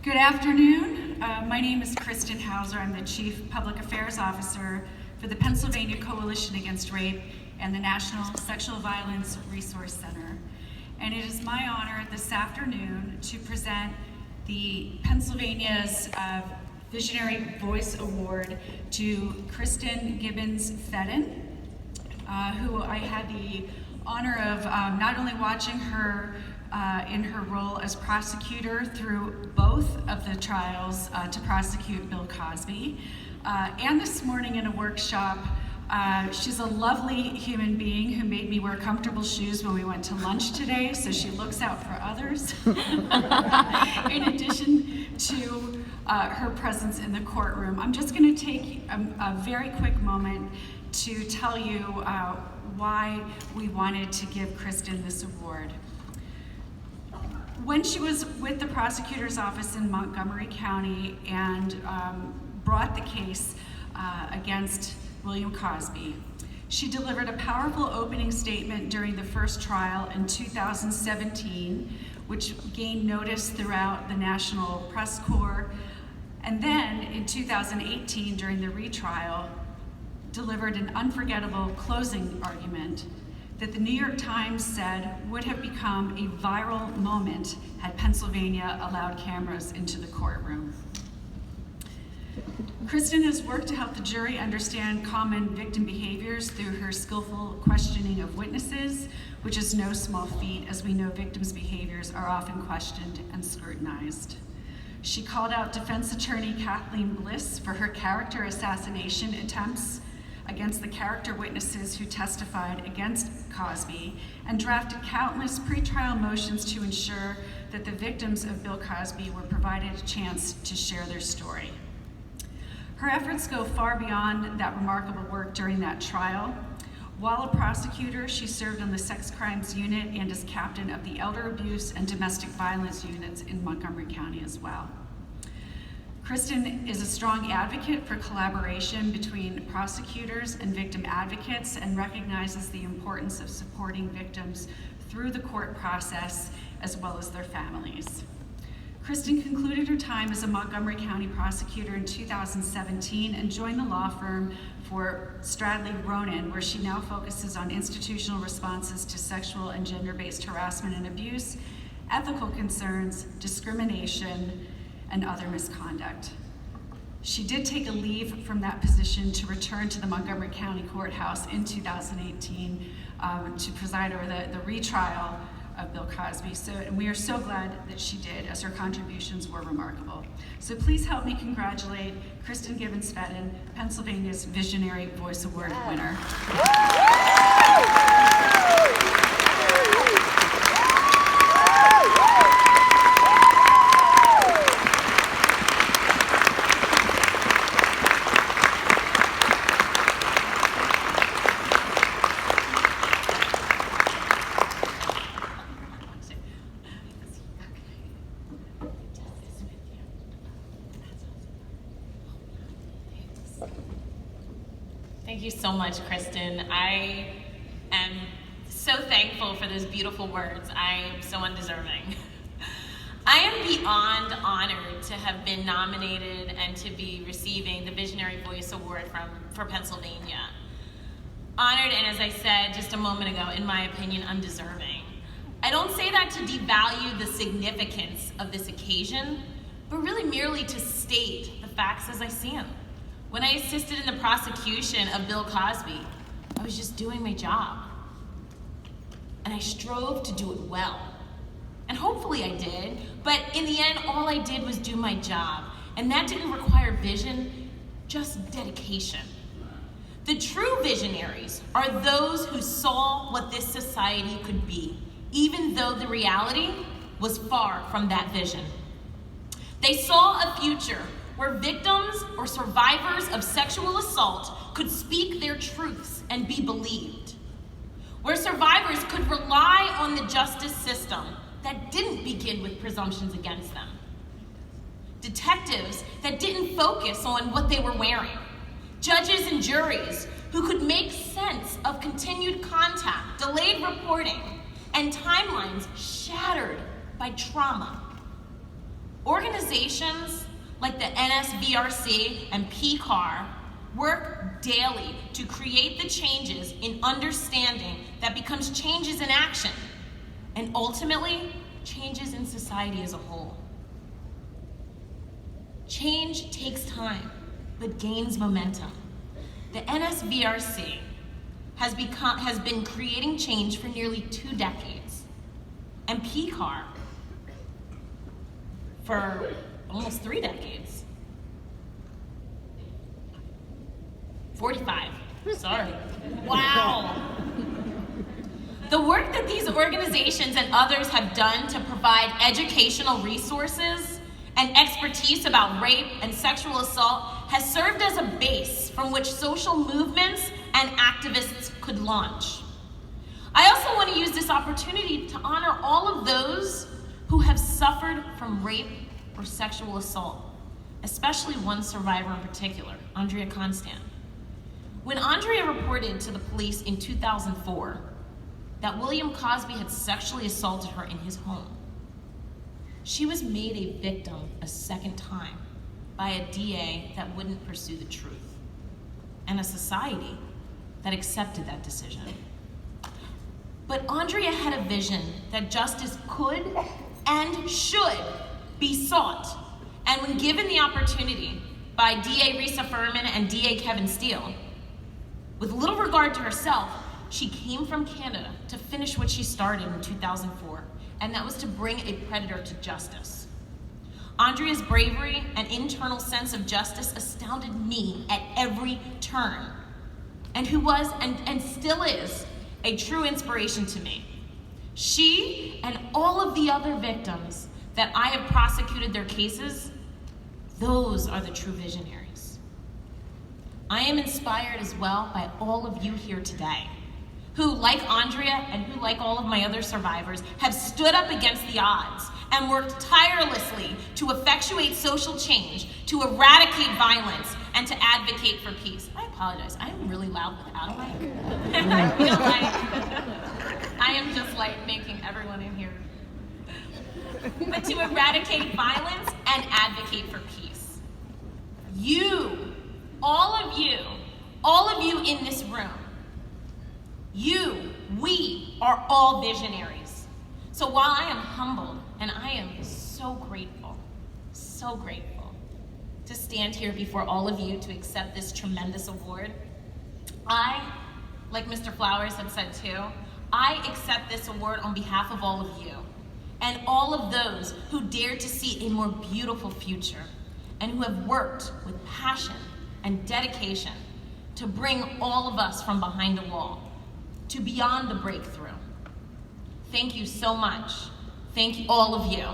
Good afternoon. My name is Kristen Hauser. I'm the Chief Public Affairs Officer for the Pennsylvania Coalition Against Rape and the National Sexual Violence Resource Center. And it is my honor this afternoon to present the Pennsylvania's Visionary Voice Award to Kristen Gibbons Feden, who I had the honor of not only watching her in her role as prosecutor through both of the trials to prosecute Bill Cosby, and this morning in a workshop. She's a lovely human being who made me wear comfortable shoes when we went to lunch today, so she looks out for others. In addition to her presence in the courtroom. I'm just going to take a very quick moment to tell you why we wanted to give Kristen this award. When she was with the prosecutor's office in Montgomery County and brought the case against William Cosby, she delivered a powerful opening statement during the first trial in 2017, which gained notice throughout the National Press Corps, and then in 2018, during the retrial, delivered an unforgettable closing argument that the New York Times said would have become a viral moment had Pennsylvania allowed cameras into the courtroom. Kristen has worked to help the jury understand common victim behaviors through her skillful questioning of witnesses, which is no small feat, as we know victims' behaviors are often questioned and scrutinized. She called out defense attorney Kathleen Bliss for her character assassination attempts against the character witnesses who testified against Cosby, and drafted countless pretrial motions to ensure that the victims of Bill Cosby were provided a chance to share their story. Her efforts go far beyond that remarkable work during that trial. While a prosecutor, she served on the sex crimes unit and as captain of the elder abuse and domestic violence units in Montgomery County as well. Kristen is a strong advocate for collaboration between prosecutors and victim advocates and recognizes the importance of supporting victims through the court process as well as their families. Kristen concluded her time as a Montgomery County prosecutor in 2017 and joined the law firm for Stradley Ronan, where she now focuses on institutional responses to sexual and gender-based harassment and abuse, ethical concerns, discrimination, and other misconduct. She did take a leave from that position to return to the Montgomery County Courthouse in 2018 to preside over the retrial of Bill Cosby. And we are so glad that she did, as her contributions were remarkable. So please help me congratulate Kristen Gibbons Feden, Pennsylvania's Visionary Voice Award winner. Thank you so much, Kristen. I am so thankful for those beautiful words. I am so undeserving. I am beyond honored to have been nominated and to be receiving the Visionary Voice Award for Pennsylvania. Honored, and as I said just a moment ago, in my opinion, undeserving. I don't say that to devalue the significance of this occasion, but really merely to state the facts as I see them. When I assisted in the prosecution of Bill Cosby, I was just doing my job. And I strove to do it well. And hopefully I did, but in the end, all I did was do my job. And that didn't require vision, just dedication. The true visionaries are those who saw what this society could be, even though the reality was far from that vision. They saw a future where victims or survivors of sexual assault could speak their truths and be believed, where survivors could rely on the justice system that didn't begin with presumptions against them, detectives that didn't focus on what they were wearing, judges and juries who could make sense of continued contact, delayed reporting, and timelines shattered by trauma. Organizations organizations like the NSVRC and PCAR work daily to create the changes in understanding that becomes changes in action, and ultimately, changes in society as a whole. Change takes time, but gains momentum. The NSVRC has been creating change for nearly 2 decades, and PCAR for almost 3 decades. 45, sorry. Wow. The work that these organizations and others have done to provide educational resources and expertise about rape and sexual assault has served as a base from which social movements and activists could launch. I also want to use this opportunity to honor all of those who have suffered from rape or sexual assault, especially one survivor in particular, Andrea Constant. When Andrea reported to the police in 2004 that William Cosby had sexually assaulted her in his home, she was made a victim a second time by a DA that wouldn't pursue the truth, and a society that accepted that decision. But Andrea had a vision that justice could and should be sought, and when given the opportunity by DA Risa Furman and DA Kevin Steele, with little regard to herself, she came from Canada to finish what she started in 2004, and that was to bring a predator to justice. Andrea's bravery and internal sense of justice astounded me at every turn, and who was and still is a true inspiration to me. She and all of the other victims that I have prosecuted their cases, those are the true visionaries. I am inspired as well by all of you here today, who, like Andrea and who, like all of my other survivors, have stood up against the odds and worked tirelessly to effectuate social change, to eradicate violence, and to advocate for peace. I apologize, I am really loud without a mic. I feel like I am just like making everyone in here. But to eradicate violence and advocate for peace. You, all of you in this room, we are all visionaries. So while I am humbled and I am so grateful to stand here before all of you to accept this tremendous award, I, like Mr. Flowers had said too, I accept this award on behalf of all of you and all of those who dare to see a more beautiful future and who have worked with passion and dedication to bring all of us from behind a wall to beyond the breakthrough. Thank you so much. Thank you, all of you.